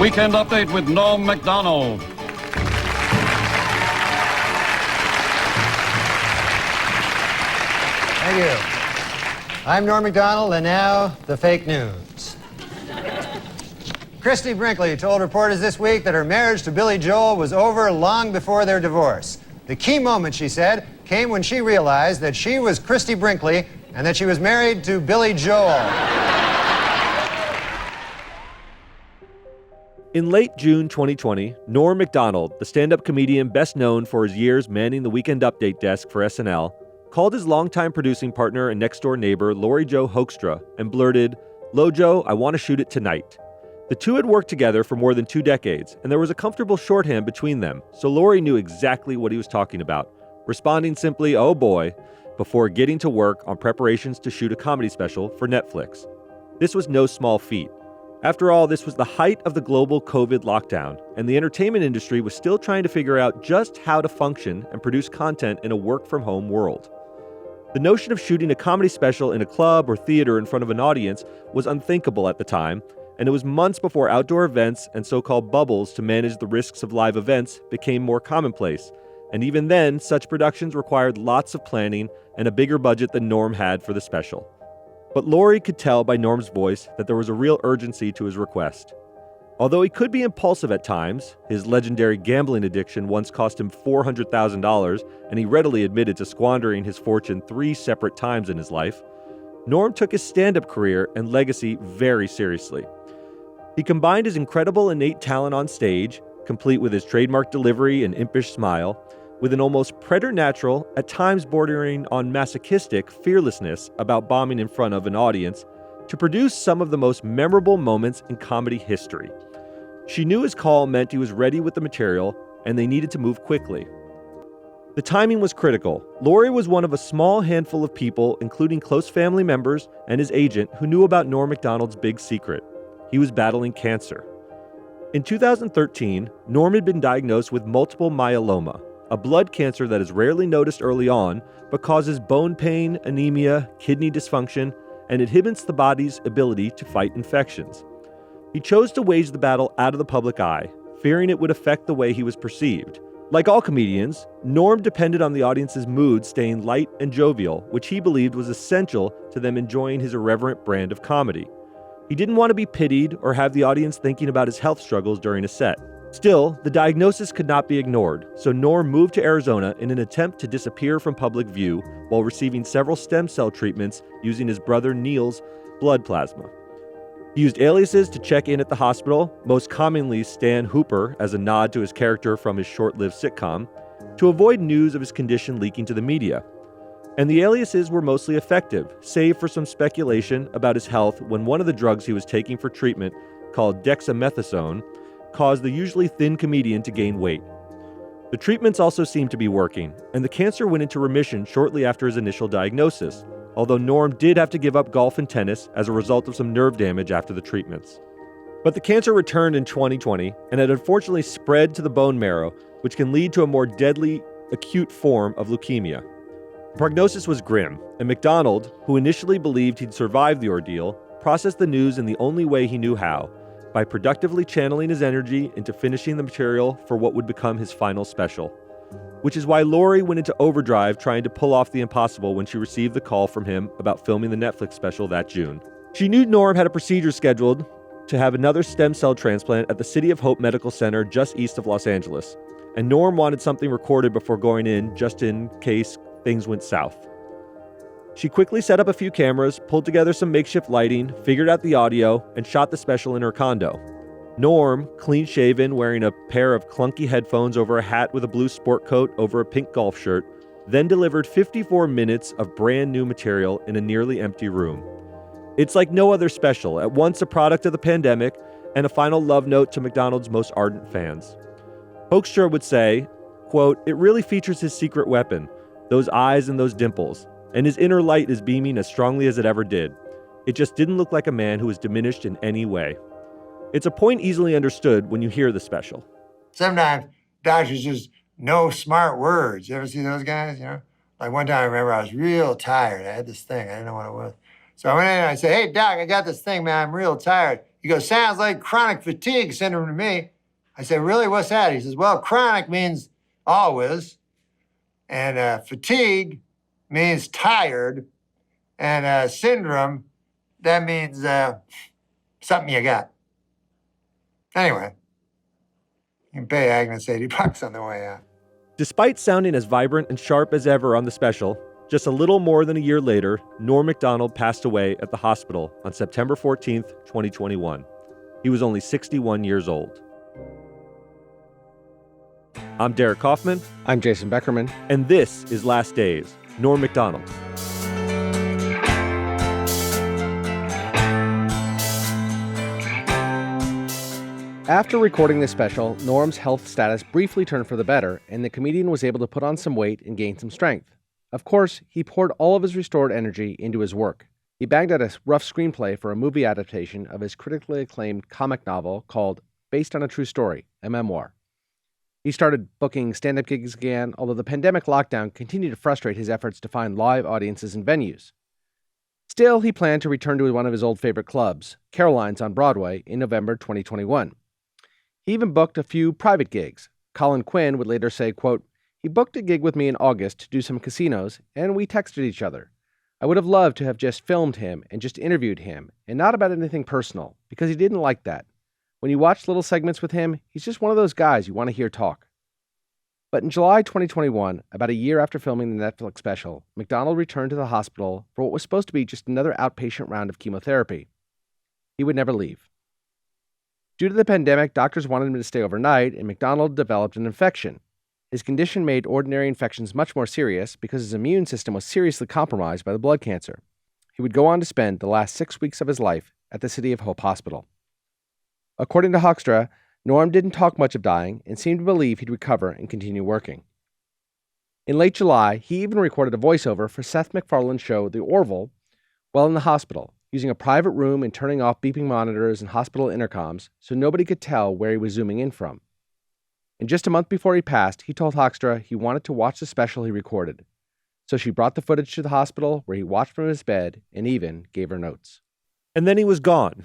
Weekend Update with Norm MacDonald. Thank you. I'm Norm MacDonald, and now the fake news. Christy Brinkley told reporters this week that her marriage to Billy Joel was over long before their divorce. The key moment, she said, came when she realized that she was Christy Brinkley and that she was married to Billy Joel. In late June 2020, Norm MacDonald, the stand-up comedian best known for his years manning the Weekend Update desk for SNL, called his longtime producing partner and next-door neighbor, Lori Jo Hoekstra, and blurted, "Lo Joe, I want to shoot it tonight." The two had worked together for more than 2 decades, and there was a comfortable shorthand between them, so Lori knew exactly what he was talking about, responding simply, "Oh boy," before getting to work on preparations to shoot a comedy special for Netflix. This was no small feat. After all, this was the height of the global COVID lockdown, and the entertainment industry was still trying to figure out just how to function and produce content in a work-from-home world. The notion of shooting a comedy special in a club or theater in front of an audience was unthinkable at the time, and it was months before outdoor events and so-called bubbles to manage the risks of live events became more commonplace, and even then, such productions required lots of planning and a bigger budget than Norm had for the special. But Lori could tell by Norm's voice that there was a real urgency to his request. Although he could be impulsive at times, his legendary gambling addiction once cost him $400,000, and he readily admitted to squandering his fortune 3 separate times in his life, Norm took his stand-up career and legacy very seriously. He combined his incredible innate talent on stage, complete with his trademark delivery and impish smile, with an almost preternatural, at times bordering on masochistic, fearlessness about bombing in front of an audience, to produce some of the most memorable moments in comedy history. She knew his call meant he was ready with the material, and they needed to move quickly. The timing was critical. Lori was one of a small handful of people, including close family members and his agent, who knew about Norm MacDonald's big secret. He was battling cancer. In 2013, Norm had been diagnosed with multiple myeloma, a blood cancer that is rarely noticed early on, but causes bone pain, anemia, kidney dysfunction, and inhibits the body's ability to fight infections. He chose to wage the battle out of the public eye, fearing it would affect the way he was perceived. Like all comedians, Norm depended on the audience's mood staying light and jovial, which he believed was essential to them enjoying his irreverent brand of comedy. He didn't want to be pitied or have the audience thinking about his health struggles during a set. Still, the diagnosis could not be ignored, so Norm moved to Arizona in an attempt to disappear from public view while receiving several stem cell treatments using his brother Neil's blood plasma. He used aliases to check in at the hospital, most commonly Stan Hooper as a nod to his character from his short-lived sitcom, to avoid news of his condition leaking to the media. And the aliases were mostly effective, save for some speculation about his health when one of the drugs he was taking for treatment, called dexamethasone, caused the usually thin comedian to gain weight. The treatments also seemed to be working, and the cancer went into remission shortly after his initial diagnosis, although Norm did have to give up golf and tennis as a result of some nerve damage after the treatments. But the cancer returned in 2020 and had unfortunately spread to the bone marrow, which can lead to a more deadly, acute form of leukemia. The prognosis was grim, and MacDonald, who initially believed he'd survive the ordeal, processed the news in the only way he knew how, by productively channeling his energy into finishing the material for what would become his final special. Which is why Lori went into overdrive trying to pull off the impossible when she received the call from him about filming the Netflix special that June. She knew Norm had a procedure scheduled to have another stem cell transplant at the City of Hope Medical Center just east of Los Angeles, and Norm wanted something recorded before going in just in case things went south. She quickly set up a few cameras, pulled together some makeshift lighting, figured out the audio, and shot the special in her condo. Norm, clean-shaven, wearing a pair of clunky headphones over a hat with a blue sport coat over a pink golf shirt, then delivered 54 minutes of brand new material in a nearly empty room. It's like no other special, at once a product of the pandemic and a final love note to MacDonald's most ardent fans. Hoekstra would say, quote, "It really features his secret weapon, those eyes and those dimples, and his inner light is beaming as strongly as it ever did. It just didn't look like a man who was diminished in any way." It's a point easily understood when you hear the special. Sometimes doctors just know smart words. You ever see those guys, you know? Like one time I remember I was real tired. I had this thing. I didn't know what it was. So I went in and I said, "Hey, doc, I got this thing, man. I'm real tired." He goes, sounds like chronic fatigue syndrome to me. I said, really, what's that? He says, well, chronic means always, and fatigue means tired, and syndrome, that means something you got. Anyway, you can pay Agnes $80 on the way out. Despite sounding as vibrant and sharp as ever on the special, just a little more than a year later, Norm Macdonald passed away at the hospital on September 14th, 2021. He was only 61 years old. I'm Derek Kaufman. I'm Jason Beckerman. And this is Last Days, Norm Macdonald. After recording this special, Norm's health status briefly turned for the better, and the comedian was able to put on some weight and gain some strength. Of course, he poured all of his restored energy into his work. He banged out a rough screenplay for a movie adaptation of his critically acclaimed comic novel called Based on a True Story, a memoir. He started booking stand-up gigs again, although the pandemic lockdown continued to frustrate his efforts to find live audiences and venues. Still, he planned to return to one of his old favorite clubs, Caroline's on Broadway, in November 2021. He even booked a few private gigs. Colin Quinn would later say, quote, "He booked a gig with me in August to do some casinos, and we texted each other. I would have loved to have just filmed him and just interviewed him, and not about anything personal, because he didn't like that. When you watch little segments with him, he's just one of those guys you want to hear talk." But in July 2021, about a year after filming the Netflix special, Macdonald returned to the hospital for what was supposed to be just another outpatient round of chemotherapy. He would never leave. Due to the pandemic, doctors wanted him to stay overnight, and Macdonald developed an infection. His condition made ordinary infections much more serious because his immune system was seriously compromised by the blood cancer. He would go on to spend the last 6 weeks of his life at the City of Hope Hospital. According to Hoekstra, Norm didn't talk much of dying and seemed to believe he'd recover and continue working. In late July, he even recorded a voiceover for Seth MacFarlane's show The Orville while in the hospital, using a private room and turning off beeping monitors and hospital intercoms so nobody could tell where he was zooming in from. And just a month before he passed, he told Hoekstra he wanted to watch the special he recorded. So she brought the footage to the hospital, where he watched from his bed and even gave her notes. And then he was gone.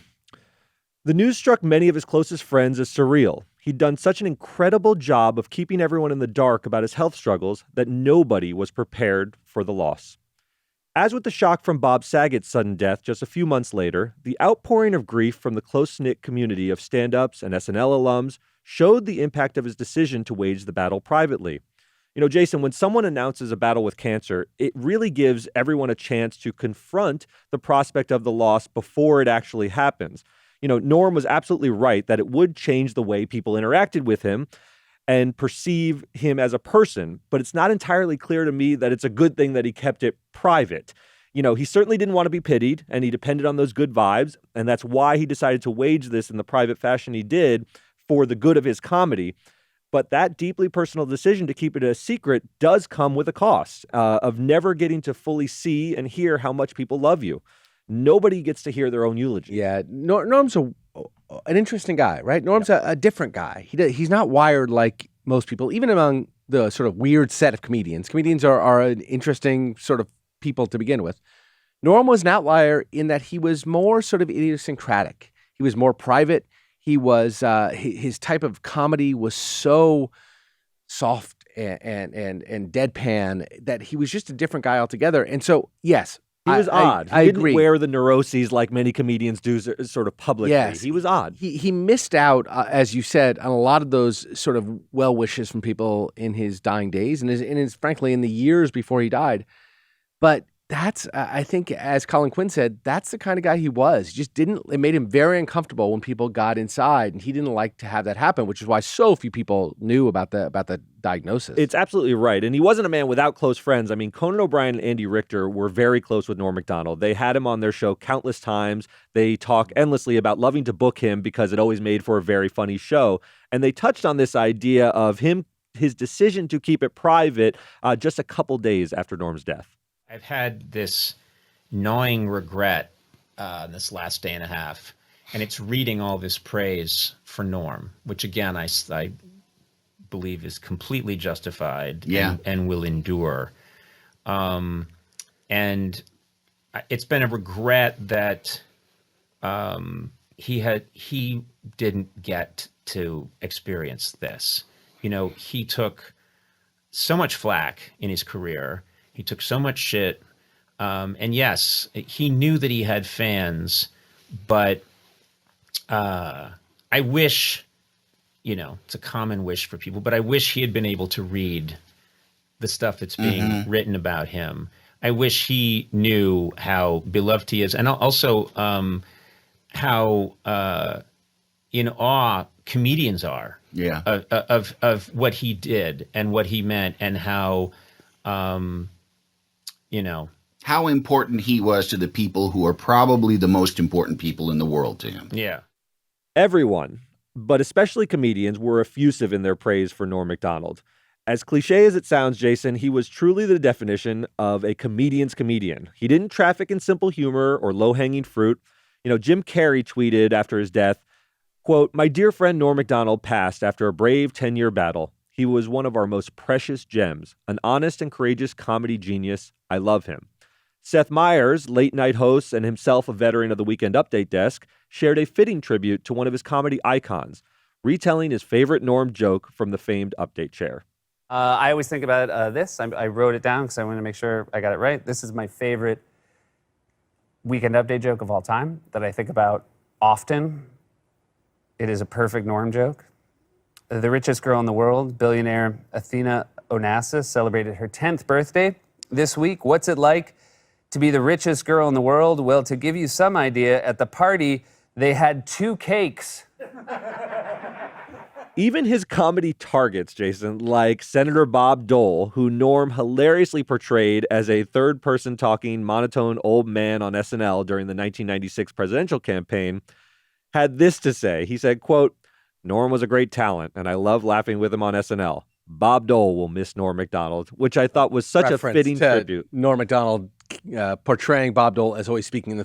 The news struck many of his closest friends as surreal. He'd done such an incredible job of keeping everyone in the dark about his health struggles that nobody was prepared for the loss. As with the shock from Bob Saget's sudden death just a few months later, the outpouring of grief from the close-knit community of stand-ups and SNL alums showed the impact of his decision to wage the battle privately. You know, Jason, when someone announces a battle with cancer, it really gives everyone a chance to confront the prospect of the loss before it actually happens. You know, Norm was absolutely right that it would change the way people interacted with him and perceive him as a person, but it's not entirely clear to me that it's a good thing that he kept it private. You know, he certainly didn't want to be pitied, and he depended on those good vibes, and that's why he decided to wage this in the private fashion he did for the good of his comedy. But that deeply personal decision to keep it a secret does come with a cost of never getting to fully see and hear how much people love you. Nobody gets to hear their own eulogy. Yeah, Norm's an interesting guy, right? Norm's a different guy. He's not wired like most people, even among the sort of weird set of comedians. Comedians are an interesting sort of people to begin with. Norm was an outlier in that he was more sort of idiosyncratic. He was more private. He was his type of comedy was so soft and deadpan that he was just a different guy altogether. And so, yes, he was odd. I he didn't agree. wear the neuroses like many comedians do sort of publicly. Yes. He was odd. He missed out, as you said, on a lot of those sort of well wishes from people in his dying days and frankly in the years before he died. But that's, I think, as Colin Quinn said, that's the kind of guy he was. He just didn't, it made him very uncomfortable when people got inside, and he didn't like to have that happen, which is why so few people knew about the diagnosis. It's absolutely right. And he wasn't a man without close friends. I mean, Conan O'Brien and Andy Richter were very close with Norm Macdonald. They had him on their show countless times. They talk endlessly about loving to book him because it always made for a very funny show. And they touched on this idea of his decision to keep it private just a couple days after Norm's death. I've had this gnawing regret this last day and a half, and it's reading all this praise for Norm, which again I believe is completely justified and will endure. And it's been a regret that he didn't get to experience this. You know, he took so much flack in his career. He took so much shit. And yes, he knew that he had fans, but I wish, you know, it's a common wish for people, but I wish he had been able to read the stuff that's being written about him. I wish he knew how beloved he is, and also how in awe comedians are of what he did and what he meant, and how you know, how important he was to the people who are probably the most important people in the world to him. Yeah. Everyone, but especially comedians, were effusive in their praise for Norm Macdonald. As cliche as it sounds, Jason, he was truly the definition of a comedian's comedian. He didn't traffic in simple humor or low-hanging fruit. You know, Jim Carrey tweeted after his death, quote, "My dear friend Norm Macdonald passed after a brave 10-year battle. He was one of our most precious gems, an honest and courageous comedy genius. I love him." Seth Meyers, late-night host and himself a veteran of the Weekend Update desk, shared a fitting tribute to one of his comedy icons, retelling his favorite Norm joke from the famed Update chair. I always think about this. I wrote it down because I wanted to make sure I got it right. This is my favorite Weekend Update joke of all time that I think about often. It is a perfect Norm joke. The richest girl in the world, billionaire Athena Onassis, celebrated her 10th birthday this week. What's it like to be the richest girl in the world? Well, to give you some idea, at the party, they had 2 cakes. Even his comedy targets, Jason, like Senator Bob Dole, who Norm hilariously portrayed as a third-person talking monotone old man on SNL during the 1996 presidential campaign, had this to say. He said, quote, "Norm was a great talent, and I love laughing with him on SNL. Bob Dole will miss Norm Macdonald," which I thought was such a fitting tribute. Norm Macdonald portraying Bob Dole as always speaking in the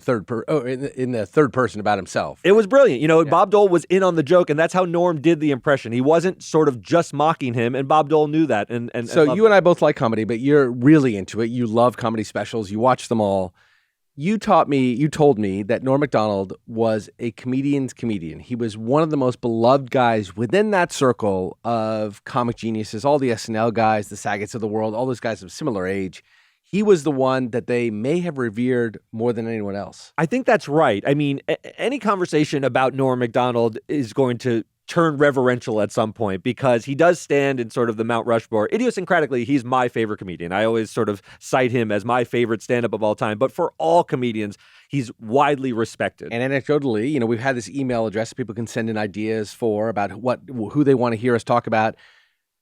third person about himself. It was brilliant. You know, Bob Dole was in on the joke, and that's how Norm did the impression. He wasn't sort of just mocking him, and Bob Dole knew that. So you and I both like comedy, but you're really into it. You love comedy specials. You watch them all. You told me that Norm Macdonald was a comedian's comedian. He was one of the most beloved guys within that circle of comic geniuses, all the SNL guys, the Saggets of the world, all those guys of similar age. He was the one that they may have revered more than anyone else. I think that's right. I mean, any conversation about Norm Macdonald is going to turn reverential at some point because he does stand in sort of the Mount Rushmore. Idiosyncratically, he's my favorite comedian. I always sort of cite him as my favorite stand-up of all time. But for all comedians, he's widely respected. And anecdotally, you know, we've had this email address that people can send in ideas for about who they want to hear us talk about.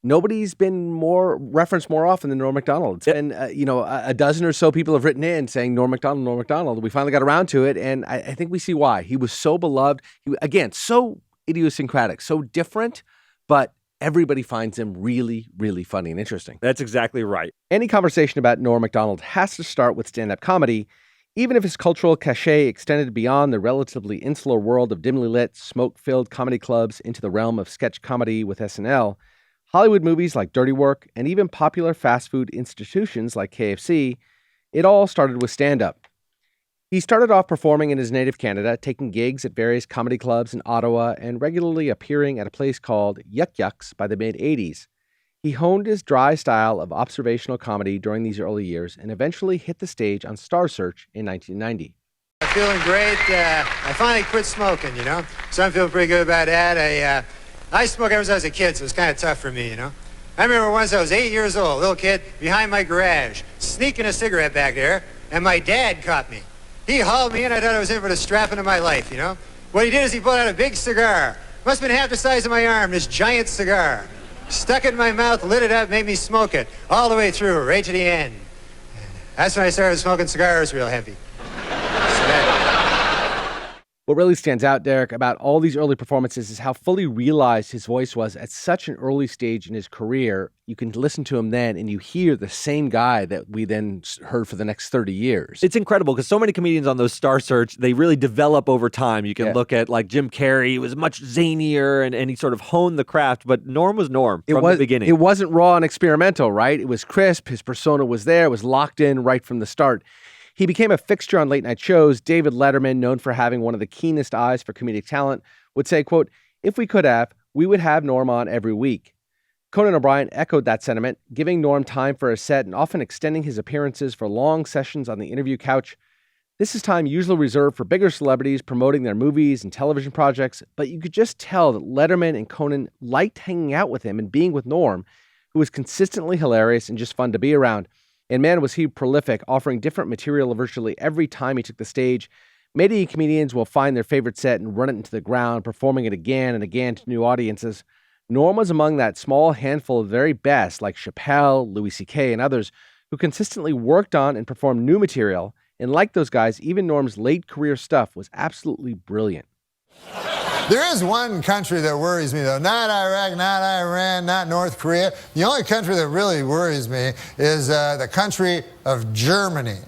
Nobody's been referenced more often than Norm Macdonald. It's been, a dozen or so people have written in saying Norm Macdonald, Norm Macdonald. We finally got around to it, and I think we see why. He was so beloved. Again, so idiosyncratic, so different, but everybody finds him really, really funny and interesting. That's exactly right. Any conversation about Norm Macdonald has to start with stand-up comedy, even if his cultural cachet extended beyond the relatively insular world of dimly lit, smoke-filled comedy clubs into the realm of sketch comedy with SNL. Hollywood movies like Dirty Work, and even popular fast food institutions like KFC, it all started with stand-up. He started off performing in his native Canada, taking gigs at various comedy clubs in Ottawa, and regularly appearing at a place called Yuck Yucks by the mid-'80s. He honed his dry style of observational comedy during these early years and eventually hit the stage on Star Search in 1990. I'm feeling great. I finally quit smoking, you know, so I'm feeling pretty good about that. I smoked ever since I was a kid, so it's kind of tough for me, you know. I remember once I was 8 years old, little kid, behind my garage, sneaking a cigarette back there, and my dad caught me. He hauled me in. I thought I was in for the strapping of my life, you know. What he did is he pulled out a big cigar. Must have been half the size of my arm, this giant cigar. Stuck it in my mouth, lit it up, made me smoke it all the way through, right to the end. That's when I started smoking cigars real heavy. What really stands out, Derek, about all these early performances is how fully realized his voice was at such an early stage in his career. You can listen to him then, and you hear the same guy that we then heard for the next 30 years. It's incredible because so many comedians on those Star Search, they really develop over time. You can look at like Jim Carrey, he was much zanier, and he sort of honed the craft, but Norm was Norm from the beginning. It wasn't raw and experimental, right? It was crisp. His persona was there. It was locked in right from the start. He became a fixture on late-night shows. David Letterman, known for having one of the keenest eyes for comedic talent, would say, quote, "If we could have, we would have Norm on every week." Conan O'Brien echoed that sentiment, giving Norm time for a set and often extending his appearances for long sessions on the interview couch. This is time usually reserved for bigger celebrities promoting their movies and television projects, but you could just tell that Letterman and Conan liked hanging out with him and being with Norm, who was consistently hilarious and just fun to be around. And man, was he prolific, offering different material virtually every time he took the stage. Many comedians will find their favorite set and run it into the ground, performing it again and again to new audiences. Norm was among that small handful of the very best, like Chappelle, Louis C.K., and others, who consistently worked on and performed new material. And like those guys, even Norm's late career stuff was absolutely brilliant. There is one country that worries me, though. Not Iraq, not Iran, not North Korea. The only country that really worries me is the country of Germany.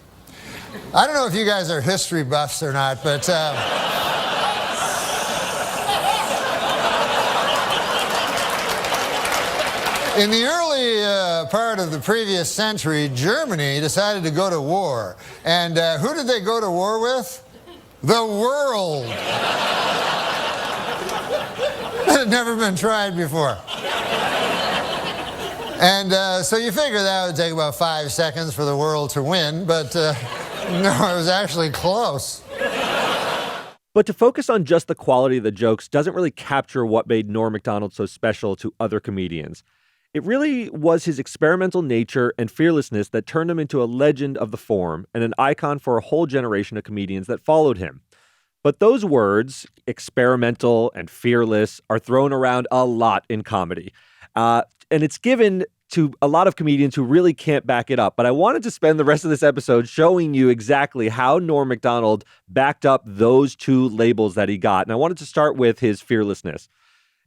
I don't know if you guys are history buffs or not, but... in the early part of the previous century, Germany decided to go to war. And who did they go to war with? The world. That had never been tried before. And so you figure that would take about 5 seconds for the world to win, but no, it was actually close. But to focus on just the quality of the jokes doesn't really capture what made Norm Macdonald so special to other comedians. It really was his experimental nature and fearlessness that turned him into a legend of the form and an icon for a whole generation of comedians that followed him. But those words, experimental and fearless, are thrown around a lot in comedy. And it's given to a lot of comedians who really can't back it up. But I wanted to spend the rest of this episode showing you exactly how Norm Macdonald backed up those two labels that he got. And I wanted to start with his fearlessness.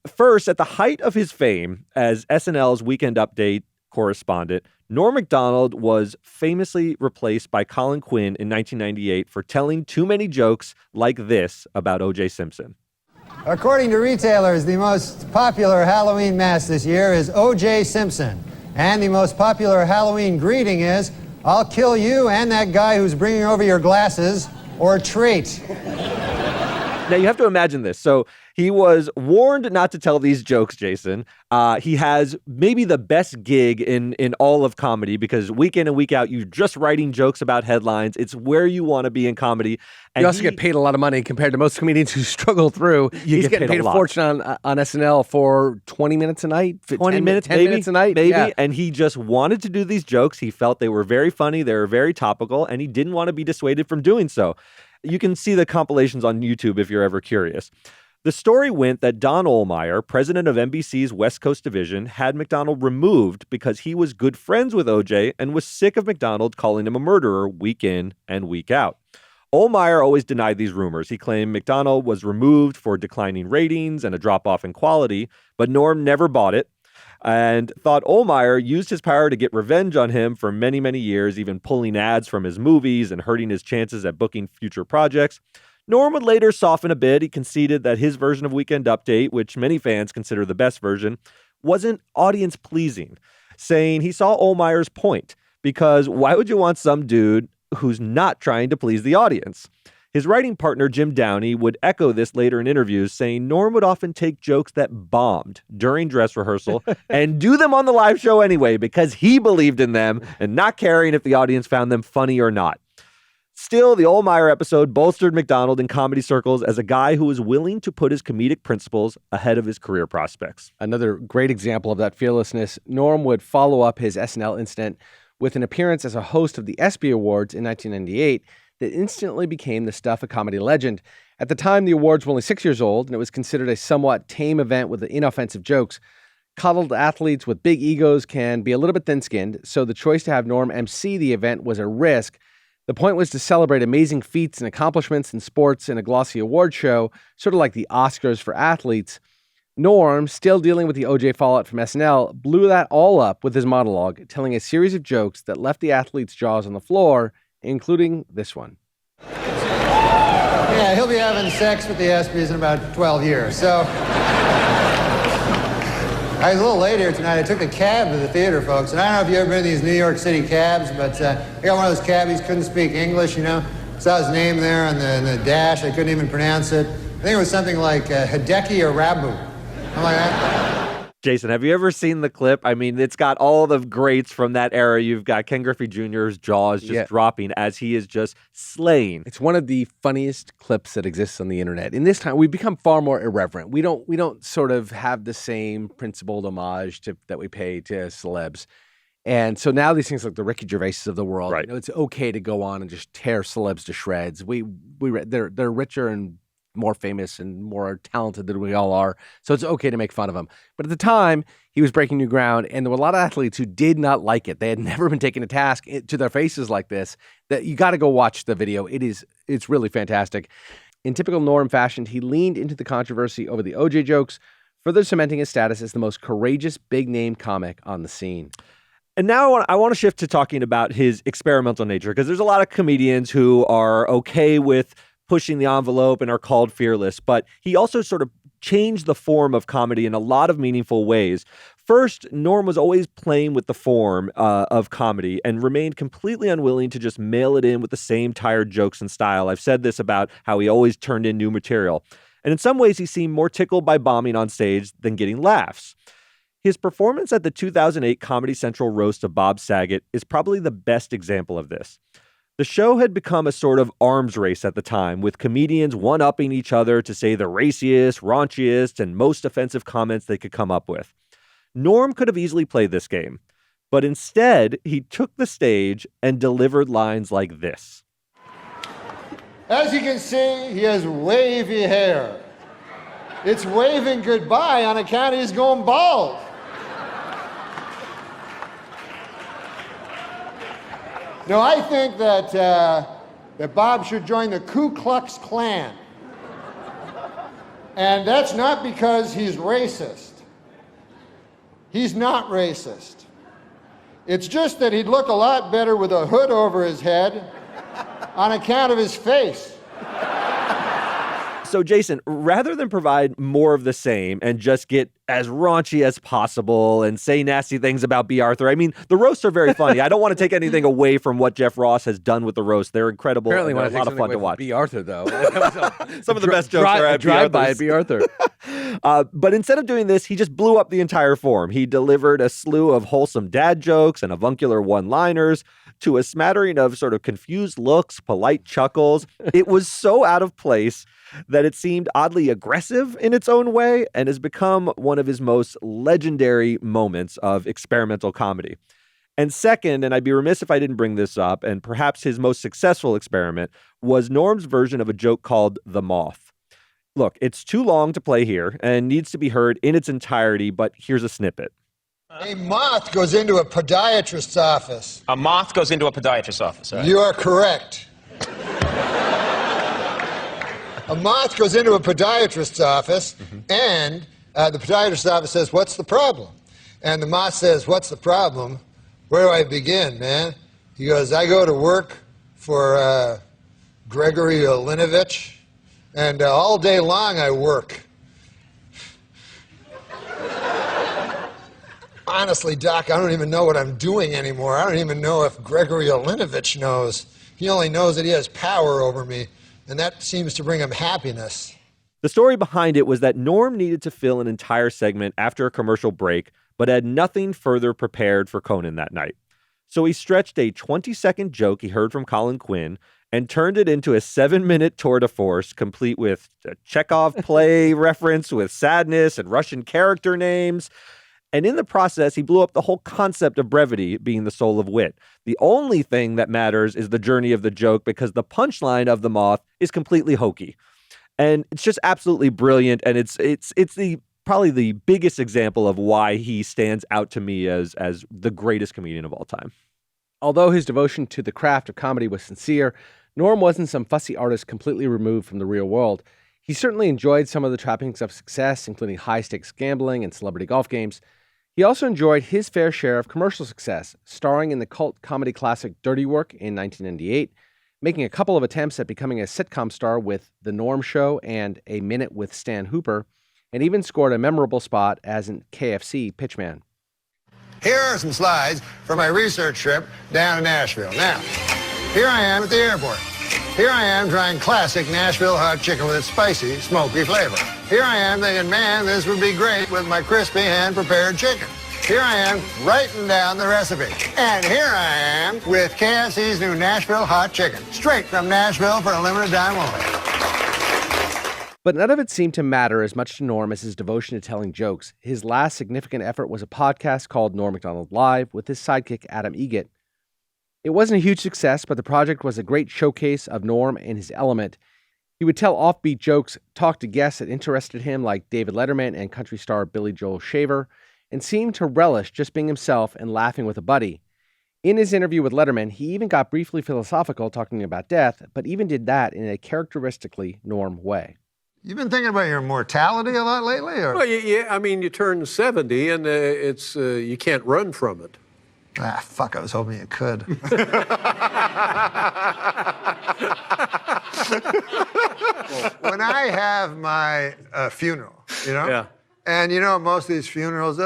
First, at the height of his fame as SNL's Weekend Update correspondent, Norm Macdonald was famously replaced by Colin Quinn in 1998 for telling too many jokes like this about O.J. Simpson. According to retailers, the most popular Halloween mask this year is O.J. Simpson. And the most popular Halloween greeting is, "I'll kill you and that guy who's bringing over your glasses," or treat. Now, you have to imagine this. So he was warned not to tell these jokes, Jason. He has maybe the best gig in all of comedy because week in and week out, you're just writing jokes about headlines. It's where you want to be in comedy. And you also get paid a lot of money compared to most comedians who struggle through. He's getting paid a fortune on SNL for 20 minutes a night. 20 minutes, 10 minutes a night. Maybe. Yeah. And he just wanted to do these jokes. He felt they were very funny. They were very topical. And he didn't want to be dissuaded from doing so. You can see the compilations on YouTube if you're ever curious. The story went that Don Ohlmeyer, president of NBC's West Coast division, had Macdonald removed because he was good friends with OJ and was sick of Macdonald calling him a murderer week in and week out. Ohlmeyer always denied these rumors. He claimed Macdonald was removed for declining ratings and a drop-off in quality, but Norm never bought it and thought Ohlmeyer used his power to get revenge on him for many, many years, even pulling ads from his movies and hurting his chances at booking future projects. Norm would later soften a bit. He conceded that his version of Weekend Update, which many fans consider the best version, wasn't audience-pleasing, saying he saw Ohlmeyer's point, because why would you want some dude who's not trying to please the audience? His writing partner, Jim Downey, would echo this later in interviews, saying Norm would often take jokes that bombed during dress rehearsal and do them on the live show anyway because he believed in them and not caring if the audience found them funny or not. Still, the Ohlmeyer episode bolstered Macdonald in comedy circles as a guy who was willing to put his comedic principles ahead of his career prospects. Another great example of that fearlessness, Norm would follow up his SNL incident with an appearance as a host of the ESPY Awards in 1998 that instantly became the stuff of comedy legend. At the time, the awards were only 6 years old, and it was considered a somewhat tame event with inoffensive jokes. Coddled athletes with big egos can be a little bit thin-skinned, so the choice to have Norm MC the event was a risk. The point was to celebrate amazing feats and accomplishments in sports in a glossy award show, sort of like the Oscars for athletes. Norm, still dealing with the OJ fallout from SNL, blew that all up with his monologue, telling a series of jokes that left the athletes' jaws on the floor, including this one. Yeah, he'll be having sex with the ESPYs in about 12 years, so... I was a little late here tonight. I took the cab to the theater, folks. And I don't know if you've ever been in these New York City cabs, but I got one of those cabbies, couldn't speak English, you know. Saw his name there on the dash. I couldn't even pronounce it. I think it was something like Hideki Arabu. Something like that. Jason, have you ever seen the clip? I mean, it's got all the greats from that era. You've got Ken Griffey Jr.'s jaws just dropping as he is just slaying. It's one of the funniest clips that exists on the internet. In this time, we've become far more irreverent. We don't sort of have the same principled homage that we pay to celebs. And so now these things like the Ricky Gervais of the world, right. You know, it's okay to go on and just tear celebs to shreds. They're richer and more famous and more talented than we all are. So it's okay to make fun of him. But at the time, he was breaking new ground, and there were a lot of athletes who did not like it. They had never been taken to task to their faces like this. That you got to go watch the video. It's really fantastic. In typical Norm fashion, he leaned into the controversy over the OJ jokes, further cementing his status as the most courageous big-name comic on the scene. And now I want to shift to talking about his experimental nature, because there's a lot of comedians who are okay with pushing the envelope and are called fearless, but he also sort of changed the form of comedy in a lot of meaningful ways. First, Norm was always playing with the form of comedy and remained completely unwilling to just mail it in with the same tired jokes and style. I've said this about how he always turned in new material. And in some ways, he seemed more tickled by bombing on stage than getting laughs. His performance at the 2008 Comedy Central roast of Bob Saget is probably the best example of this. The show had become a sort of arms race at the time, with comedians one-upping each other to say the raciest, raunchiest, and most offensive comments they could come up with. Norm could have easily played this game, but instead, he took the stage and delivered lines like this. As you can see, he has wavy hair. It's waving goodbye on account he's going bald. No, I think that Bob should join the Ku Klux Klan. And that's not because he's racist. He's not racist. It's just that he'd look a lot better with a hood over his head on account of his face. So, Jason, rather than provide more of the same and just get as raunchy as possible and say nasty things about B. Arthur, I mean, the roasts are very funny. I don't want to take anything away from what Jeff Ross has done with the roast. They're incredible. Apparently, they're a lot of fun to watch. B. Arthur, though. Some of the best jokes are at B. Drive-by at B. Arthur. But instead of doing this, he just blew up the entire form. He delivered a slew of wholesome dad jokes and avuncular one-liners to a smattering of sort of confused looks, polite chuckles. It was so out of place that it seemed oddly aggressive in its own way and has become one of his most legendary moments of experimental comedy. And second, and I'd be remiss if I didn't bring this up, and perhaps his most successful experiment was Norm's version of a joke called The Moth. Look, it's too long to play here and needs to be heard in its entirety, but here's a snippet. A moth goes into a podiatrist's office. A moth goes into a podiatrist's office. Right? You are correct. A moth goes into a podiatrist's office, and the podiatrist's office says, "What's the problem?" And the moth says, "What's the problem? Where do I begin, man?" He goes, "I go to work for Gregory Olinovich, and all day long I work." Honestly, Doc, I don't even know what I'm doing anymore. I don't even know if Gregory Olinovich knows. He only knows that he has power over me, and that seems to bring him happiness. The story behind it was that Norm needed to fill an entire segment after a commercial break, but had nothing further prepared for Conan that night. So he stretched a 20-second joke he heard from Colin Quinn and turned it into a 7-minute tour de force, complete with a Chekhov play reference with sadness and Russian character names. And in the process, he blew up the whole concept of brevity being the soul of wit. The only thing that matters is the journey of the joke, because the punchline of The Moth is completely hokey. And it's just absolutely brilliant. And it's probably the biggest example of why he stands out to me as the greatest comedian of all time. Although his devotion to the craft of comedy was sincere, Norm wasn't some fussy artist completely removed from the real world. He certainly enjoyed some of the trappings of success, including high-stakes gambling and celebrity golf games. He also enjoyed his fair share of commercial success, starring in the cult comedy classic Dirty Work in 1998, making a couple of attempts at becoming a sitcom star with The Norm Show and A Minute with Stan Hooper, and even scored a memorable spot as an KFC pitchman. Here are some slides for my research trip down to Nashville. Now, here I am at the airport. Here I am trying classic Nashville hot chicken with its spicy, smoky flavor. Here I am thinking, man, this would be great with my crispy hand-prepared chicken. Here I am writing down the recipe. And here I am with KFC's new Nashville hot chicken, straight from Nashville for a limited time only. But none of it seemed to matter as much to Norm as his devotion to telling jokes. His last significant effort was a podcast called Norm Macdonald Live with his sidekick Adam Egett. It wasn't a huge success, but the project was a great showcase of Norm and his element. He would tell offbeat jokes, talk to guests that interested him like David Letterman and country star Billy Joel Shaver, and seemed to relish just being himself and laughing with a buddy. In his interview with Letterman, he even got briefly philosophical talking about death, but even did that in a characteristically Norm way. You've been thinking about your mortality a lot lately? Or? Well, yeah, I mean, you turn 70 and it's you can't run from it. Ah, fuck, I was hoping you could. When I have my funeral, you know? Yeah. And you know, most of these funerals,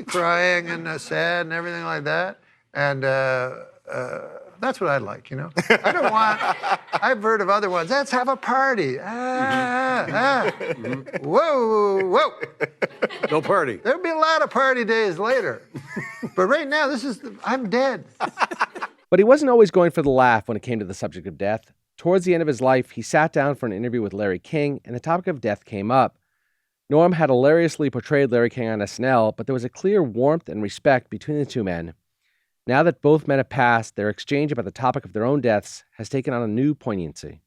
crying and sad and everything like that. And that's what I'd like, you know? I don't want, I've heard of other ones. Let's have a party. Whoa, whoa. No party. There'll be a lot of party days later. But right now, I'm dead. But he wasn't always going for the laugh when it came to the subject of death. Towards the end of his life, he sat down for an interview with Larry King, and the topic of death came up. Norm had hilariously portrayed Larry King on SNL, but there was a clear warmth and respect between the two men. Now that both men have passed, their exchange about the topic of their own deaths has taken on a new poignancy.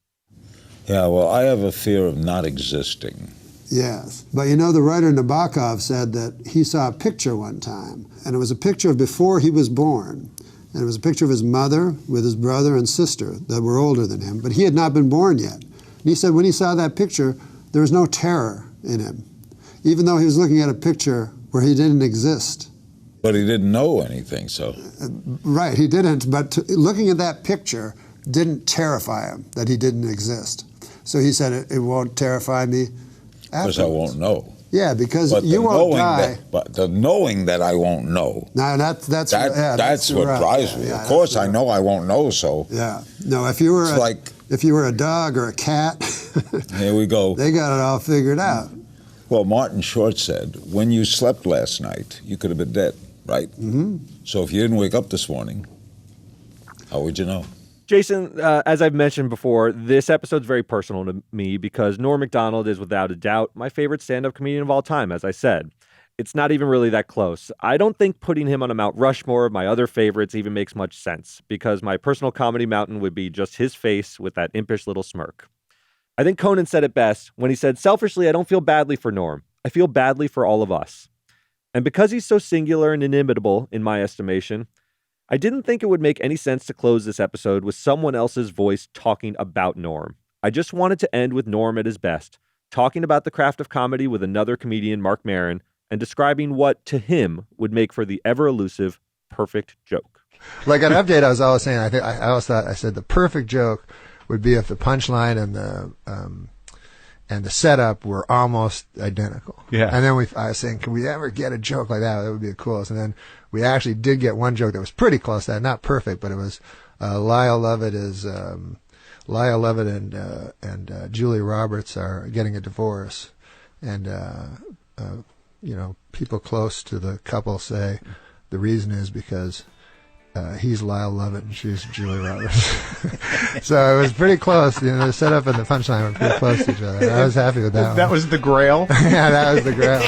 Yeah, well, I have a fear of not existing. Yes, but you know, the writer Nabokov said that he saw a picture one time, and it was a picture of before he was born. And it was a picture of his mother with his brother and sister that were older than him, but he had not been born yet. And he said when he saw that picture, there was no terror in him, even though he was looking at a picture where he didn't exist. But he didn't know anything, so... Right, he didn't, but looking at that picture didn't terrify him that he didn't exist. So he said, it won't terrify me afterwards. Because I won't know. Yeah, because but you won't die. But the knowing that I won't know. No, that's what right. drives me. Yeah, of course, I know I won't know, so... Yeah. No, if you were a dog or a cat... Here we go. They got it all figured out. Well, Martin Short said, when you slept last night, you could have been dead, right? Mm-hmm. So if you didn't wake up this morning, how would you know? Jason, as I've mentioned before, this episode's very personal to me because Norm Macdonald is without a doubt my favorite stand-up comedian of all time, as I said. It's not even really that close. I don't think putting him on a Mount Rushmore of my other favorites even makes much sense because my personal comedy mountain would be just his face with that impish little smirk. I think Conan said it best when he said, selfishly, I don't feel badly for Norm. I feel badly for all of us. And because he's so singular and inimitable, in my estimation, I didn't think it would make any sense to close this episode with someone else's voice talking about Norm. I just wanted to end with Norm at his best, talking about the craft of comedy with another comedian, Mark Maron, and describing what, to him, would make for the ever-elusive perfect joke. Like on Update, I was always saying, I always thought, I said the perfect joke would be if the punchline and the setup were almost identical. Yeah. And then I was saying, can we ever get a joke like that? That would be the coolest. And then we actually did get one joke that was pretty close to that, not perfect, but it was Lyle Lovett and Julia Roberts are getting a divorce, and you know, people close to the couple say the reason is because he's Lyle Lovett and she's Julia Roberts. So it was pretty close. You know, the setup and the punchline were pretty close to each other. I was happy with that one. That was the grail? Yeah, that was the grail.